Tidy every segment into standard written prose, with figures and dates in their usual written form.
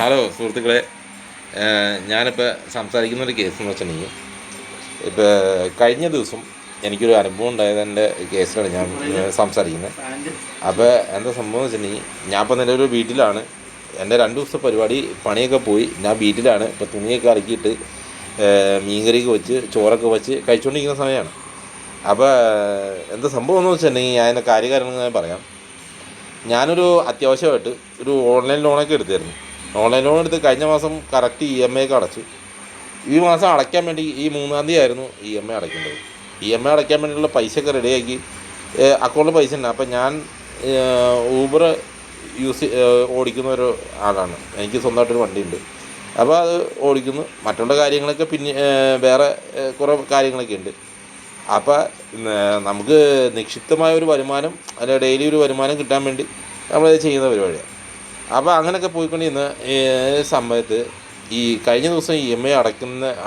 Hello സുഹൃത്തുക്കളെ, ഞാനിപ്പോൾ സംസാരിക്കുന്നൊരു case എന്ന് വെച്ചിട്ടുണ്ടെങ്കിൽ, ഇപ്പോൾ കഴിഞ്ഞ ദിവസം എനിക്കൊരു അനുഭവം ഉണ്ടായതിൻ്റെ കേസിലാണ് ഞാൻ സംസാരിക്കുന്നത്. അപ്പോൾ എന്താ സംഭവം എന്ന് വെച്ചിട്ടുണ്ടെങ്കിൽ, ഞാൻ ഇപ്പോൾ നിലവിൽ വീട്ടിലാണ്. എൻ്റെ 2 ദിവസത്തെ പരിപാടി പണിയൊക്കെ പോയി. ഞാൻ വീട്ടിലാണ്. ഇപ്പോൾ തുണിയൊക്കെ അലക്കിയിട്ട് മീൻകറിയൊക്കെ വെച്ച് ചോറൊക്കെ വെച്ച് കഴിച്ചുകൊണ്ടിരിക്കുന്ന സമയമാണ്. അപ്പോൾ എന്താ സംഭവം എന്ന് വെച്ചിട്ടുണ്ടെങ്കിൽ, ഞാൻ അതിൻ്റെ കാര്യകാരണങ്ങൾ പറയാം. ഞാനൊരു അത്യാവശ്യമായിട്ട് ഒരു ഓൺലൈൻ ലോണൊക്കെ എടുത്തായിരുന്നു. ഓൺലൈൻ ലോൺ എടുത്ത് കഴിഞ്ഞ മാസം കറക്റ്റ് EMI ഒക്കെ അടച്ചു. ഈ മാസം അടയ്ക്കാൻ വേണ്ടി ഈ 3-ാം തീയതി ആയിരുന്നു EMI അടയ്ക്കേണ്ടത്. EMI അടയ്ക്കാൻ വേണ്ടിയുള്ള പൈസയൊക്കെ റെഡിയാക്കി അക്കൗണ്ടിൽ പൈസ ഉണ്ട്. അപ്പം ഞാൻ ഊബർ ഓടിക്കുന്ന ഒരു ആളാണ്. എനിക്ക് സ്വന്തമായിട്ടൊരു വണ്ടിയുണ്ട്. അപ്പോൾ അത് ഓടിക്കുന്നു. മറ്റുള്ള കാര്യങ്ങളൊക്കെ പിന്നെ വേറെ കുറേ കാര്യങ്ങളൊക്കെ ഉണ്ട്. അപ്പോൾ നമുക്ക് നിക്ഷിപ്തമായ ഒരു വരുമാനം, അല്ല ഡെയിലി ഒരു വരുമാനം കിട്ടാൻ വേണ്ടി നമ്മളത് ചെയ്യുന്ന പരിപാടിയാണ്. അപ്പോൾ അങ്ങനെയൊക്കെ പോയിക്കൊണ്ടിരുന്ന സമയത്ത് ഈ കഴിഞ്ഞ ദിവസം EMI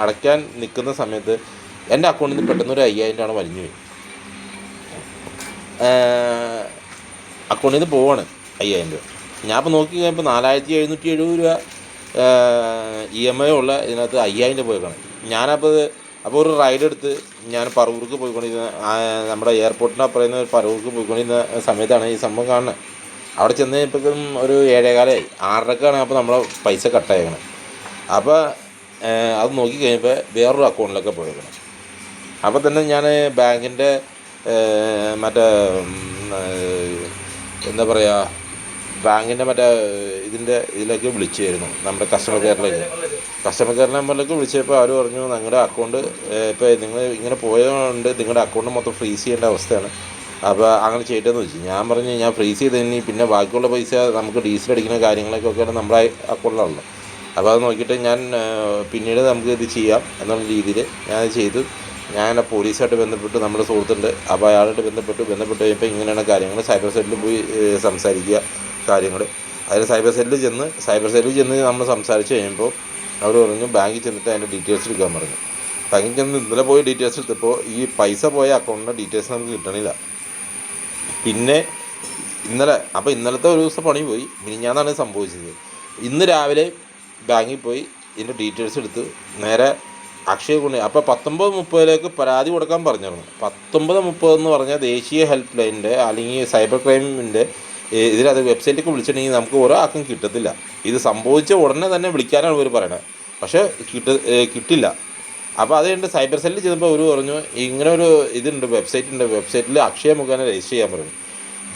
അടയ്ക്കാൻ നിൽക്കുന്ന സമയത്ത് എൻ്റെ അക്കൗണ്ടിൽ നിന്ന് പെട്ടെന്ന് ഒരു 5000 രൂപ വലിഞ്ഞു പോയി. അക്കൗണ്ടിൽ നിന്ന് പോവാണ് 5000 രൂപ. ഞാൻ ഇപ്പോൾ നോക്കി കഴിഞ്ഞപ്പോൾ 4770 രൂപ EMI ഉള്ള ഇതിനകത്ത് 5000 രൂപ പോയിക്കാണ്. അപ്പോൾ ഒരു റൈഡ് എടുത്ത് ഞാൻ പറവൂർക്ക് പോയിക്കൊണ്ടിരുന്ന, നമ്മുടെ എയർപോർട്ടിൻ്റെ അപ്പുറം പറവൂർക്ക് പോയിക്കൊണ്ടിരുന്ന സമയത്താണ് ഈ സംഭവം കാണുന്നത്. അവിടെ ചെന്ന് കഴിഞ്ഞപ്പോഴേക്കും ഒരു 7:15 6:00ക്കാണ് അപ്പോൾ നമ്മളെ പൈസ കട്ടായേക്കണം. അപ്പോൾ അത് നോക്കിക്കഴിഞ്ഞപ്പോൾ വേറൊരു അക്കൗണ്ടിലൊക്കെ പോയേക്കണം. അപ്പോൾ തന്നെ ഞാൻ ബാങ്കിൻ്റെ എന്താ പറയുക, ബാങ്കിൻ്റെ ഇതിലേക്ക് വിളിച്ചായിരുന്നു, നമ്മുടെ കസ്റ്റമർ കെയർ നമ്പറിലേക്ക് വിളിച്ചപ്പോൾ അവർ പറഞ്ഞു, നിങ്ങളുടെ അക്കൗണ്ട് ഇപ്പോൾ നിങ്ങൾ ഇങ്ങനെ പോയതുകൊണ്ട് നിങ്ങളുടെ അക്കൗണ്ട് മൊത്തം ഫ്രീസ് ചെയ്യേണ്ട അവസ്ഥയാണ്. അപ്പോൾ അങ്ങനെ ചെയ്തിട്ടെന്ന് വെച്ചു. ഞാൻ പറഞ്ഞു, ഞാൻ ഫ്രീസ് ചെയ്ത് കഴിഞ്ഞ് പിന്നെ ബാക്കിയുള്ള പൈസ നമുക്ക് ഡീസൽ അടിക്കുന്ന കാര്യങ്ങളൊക്കെയാണ് നമ്മുടെ അക്കൗണ്ടിലുള്ളത്. അപ്പോൾ അത് നോക്കിയിട്ട് ഞാൻ പിന്നീട് നമുക്ക് ഇത് ചെയ്യാം എന്നുള്ള രീതിയിൽ ഞാൻ ചെയ്തു. ഞാൻ പോലീസായിട്ട് ബന്ധപ്പെട്ട്, നമ്മുടെ സുഹൃത്തുണ്ട്, അപ്പോൾ അയാളായിട്ട് ബന്ധപ്പെട്ട് കഴിഞ്ഞപ്പോൾ ഇങ്ങനെയാണ് കാര്യങ്ങൾ. സൈബർ സെല്ലിൽ പോയി സംസാരിക്കുക കാര്യങ്ങൾ. അതിന് സൈബർ സെല്ലിൽ ചെന്ന് നമ്മൾ സംസാരിച്ച് കഴിയുമ്പോൾ അവർ പറഞ്ഞു, ബാങ്കിൽ ചെന്നിട്ട് അതിൻ്റെ ഡീറ്റെയിൽസ് എടുക്കാൻ പറഞ്ഞു. ബാങ്കിൽ ചെന്ന് ഇന്നലെ പോയി ഡീറ്റെയിൽസ് എടുത്തപ്പോൾ ഈ പൈസ പോയ അക്കൗണ്ടിൻ്റെ ഡീറ്റെയിൽസ് നമുക്ക് കിട്ടണില്ല. പിന്നെ ഇന്നലത്തെ ഒരു ദിവസം പണി പോയി. മിനിഞ്ഞാന്നാണ് സംഭവിച്ചത്. ഇന്ന് രാവിലെ ബാങ്കിൽ പോയി ഇതിൻ്റെ ഡീറ്റെയിൽസ് എടുത്ത് നേരെ അക്ഷയ കൊണ്ട്, അപ്പോൾ 19:30 പരാതി കൊടുക്കാൻ പറഞ്ഞിരുന്നു. 19:30 എന്ന് പറഞ്ഞാൽ ദേശീയ ഹെൽപ്പ് ലൈനിൻ്റെ അല്ലെങ്കിൽ സൈബർ ക്രൈമിൻ്റെ ഇതിലത് വെബ്സൈറ്റിലേക്ക് വിളിച്ചിട്ടുണ്ടെങ്കിൽ നമുക്ക് ഓരോ ആൾക്കും കിട്ടത്തില്ല. ഇത് സംഭവിച്ച ഉടനെ തന്നെ വിളിക്കാനാണ് ഇവർ പറയണത്. പക്ഷേ കിട്ടില്ല. അപ്പോൾ അത് കഴിഞ്ഞിട്ട് സൈബർ സെല്ലിൽ ചെന്നപ്പോൾ അവർ പറഞ്ഞു, ഇങ്ങനെ ഒരു വെബ്സൈറ്റിൽ അക്ഷയ മുഖേന രജിസ്റ്റർ ചെയ്യാൻ പറഞ്ഞു.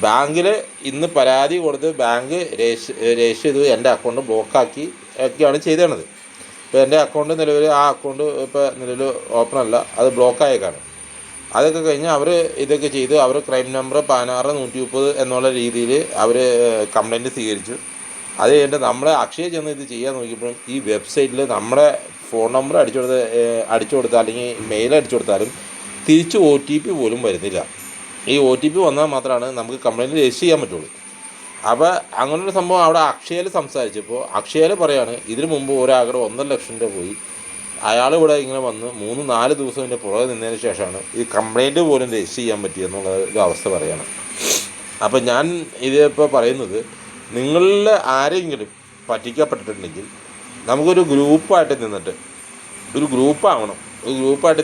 ബാങ്കിൽ ഇന്ന് പരാതി കൊടുത്ത് ബാങ്ക് രജിസ്റ്റർ ചെയ്ത് എൻ്റെ അക്കൗണ്ട് ബ്ലോക്കാക്കി ഒക്കെയാണ് ചെയ്തത്. ഇപ്പോൾ എൻ്റെ അക്കൗണ്ട് നിലവിൽ ഇപ്പോൾ നിലവിൽ ഓപ്പൺ അല്ല, അത് ബ്ലോക്കായേക്കാണ്. അതൊക്കെ കഴിഞ്ഞ് അവർ ഇതൊക്കെ ചെയ്ത് അവർ ക്രൈം നമ്പർ 16130 എന്നുള്ള രീതിയിൽ അവർ കംപ്ലയിൻറ്റ് സ്വീകരിച്ചു. അത് കഴിഞ്ഞിട്ട് നമ്മളെ അക്ഷയ ചെന്ന് ഇത് ചെയ്യാൻ നോക്കിയപ്പോഴും ഈ വെബ്സൈറ്റിൽ നമ്മുടെ ഫോൺ നമ്പർ അടിച്ചു കൊടുത്താൽ അല്ലെങ്കിൽ മെയിൽ അടിച്ചു കൊടുത്താലും തിരിച്ച് OTP പോലും വരുന്നില്ല. ഈ OTP വന്നാൽ മാത്രമാണ് നമുക്ക് കംപ്ലയിൻറ്റ് രജിസ്റ്റർ ചെയ്യാൻ പറ്റുള്ളൂ. അപ്പോൾ അങ്ങനൊരു സംഭവം അവിടെ അക്ഷയയിൽ സംസാരിച്ചപ്പോൾ അക്ഷയയിൽ പറയാണ്, ഇതിനു മുമ്പ് ഒരാളുടെ 1.5 ലക്ഷം രൂപ പോയി. അയാൾ ഇവിടെ ഇങ്ങനെ വന്ന് 3-4 ദിവസം ഇതിൻ്റെ പുറകെ നിന്നതിന് ശേഷമാണ് ഈ കംപ്ലയിൻറ്റ് പോലും രജിസ്റ്റർ ചെയ്യാൻ പറ്റിയെന്നുള്ള ഒരു അവസ്ഥ പറയുകയാണ്. അപ്പോൾ ഞാൻ ഇതിപ്പോൾ പറയുന്നത്, നിങ്ങളിൽ ആരെങ്കിലും പറ്റിക്കപ്പെട്ടിട്ടുണ്ടെങ്കിൽ നമുക്കൊരു ഗ്രൂപ്പായിട്ട്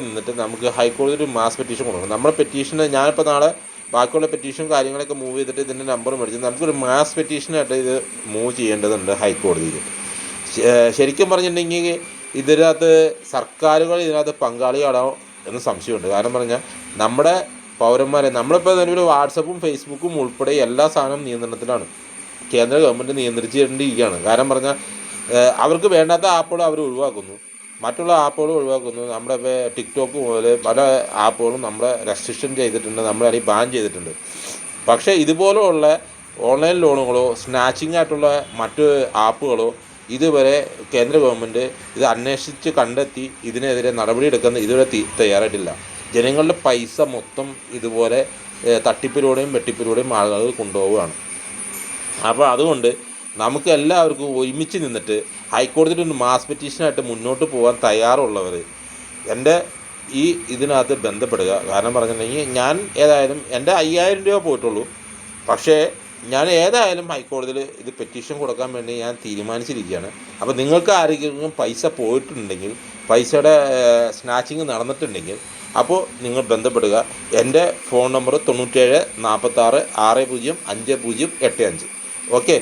നിന്നിട്ട് നമുക്ക് ഹൈക്കോടതി ഒരു മാസ് പെറ്റീഷൻ കൊടുക്കണം. നമ്മുടെ പെറ്റീഷന് ഞാനിപ്പോൾ നാളെ ബാക്കിയുള്ള പെറ്റീഷൻ കാര്യങ്ങളൊക്കെ മൂവ് ചെയ്തിട്ട് ഇതിൻ്റെ നമ്പർ മേടിച്ച് നമുക്കൊരു മാസ് പെറ്റീഷനായിട്ട് ഇത് മൂവ് ചെയ്യേണ്ടതുണ്ട് ഹൈക്കോടതിയിൽ. ശരിക്കും പറഞ്ഞിട്ടുണ്ടെങ്കിൽ ഇതിനകത്ത് സർക്കാരുകൾ ഇതിനകത്ത് പങ്കാളിയാണോ എന്ന് സംശയമുണ്ട്. കാരണം പറഞ്ഞാൽ നമ്മുടെ പൗരന്മാരെ നമ്മളിപ്പോൾ നിലവിൽ വാട്സപ്പും ഫേസ്ബുക്കും ഉൾപ്പെടെ എല്ലാ സാധനവും നിയന്ത്രണത്തിലാണ്. കേന്ദ്ര ഗവൺമെൻറ് നിയന്ത്രിച്ചിരിക്കുകയാണ്. കാരണം പറഞ്ഞാൽ അവർക്ക് വേണ്ടാത്ത ആപ്പുകൾ അവർ ഒഴിവാക്കുന്നു, മറ്റുള്ള ആപ്പുകൾ ഒഴിവാക്കുന്നു. നമ്മുടെ ഇപ്പോൾ ടിക്ടോക്ക് മുതൽ പല ആപ്പുകളും നമ്മുടെ റെസ്ട്രിക്ഷൻ ചെയ്തിട്ടുണ്ട്, നമ്മളതിൽ ബാൻ ചെയ്തിട്ടുണ്ട്. പക്ഷേ ഇതുപോലെയുള്ള ഓൺലൈൻ ലോണുകളോ സ്നാച്ചിങ് ആയിട്ടുള്ള മറ്റ് ആപ്പുകളോ ഇതുവരെ കേന്ദ്ര ഗവൺമെൻറ് ഇത് അന്വേഷിച്ച് കണ്ടെത്തി ഇതിനെതിരെ നടപടിയെടുക്കുന്ന ഇതുവരെ തയ്യാറായിട്ടില്ല. ജനങ്ങളുടെ പൈസ മൊത്തം ഇതുപോലെ തട്ടിപ്പിലൂടെയും വെട്ടിപ്പിലൂടെയും ആളുകൾ കൊണ്ടുപോവുകയാണ്. അപ്പോൾ അതുകൊണ്ട് നമുക്ക് എല്ലാവർക്കും ഒരുമിച്ച് നിന്നിട്ട് ഹൈക്കോടതിയിൽ ഒരു മാസ് പെറ്റീഷനായിട്ട് മുന്നോട്ട് പോകാൻ തയ്യാറുള്ളവർ എൻ്റെ ഇതിനകത്ത് ബന്ധപ്പെടുക. കാരണം പറഞ്ഞിട്ടുണ്ടെങ്കിൽ ഞാൻ ഏതായാലും എൻ്റെ 5000 രൂപ പോയിട്ടുള്ളൂ. പക്ഷേ ഞാൻ ഏതായാലും ഹൈക്കോടതിയിൽ ഇത് പെറ്റീഷൻ കൊടുക്കാൻ വേണ്ടി ഞാൻ തീരുമാനിച്ചിരിക്കുകയാണ്. അപ്പോൾ നിങ്ങൾക്ക് ആരെങ്കിലും പൈസ പോയിട്ടുണ്ടെങ്കിൽ, പൈസയുടെ സ്നാച്ചിങ് നടന്നിട്ടുണ്ടെങ്കിൽ, അപ്പോൾ നിങ്ങൾ ബന്ധപ്പെടുക. എൻ്റെ ഫോൺ നമ്പർ 97 46 60 50 85. ഓക്കെ.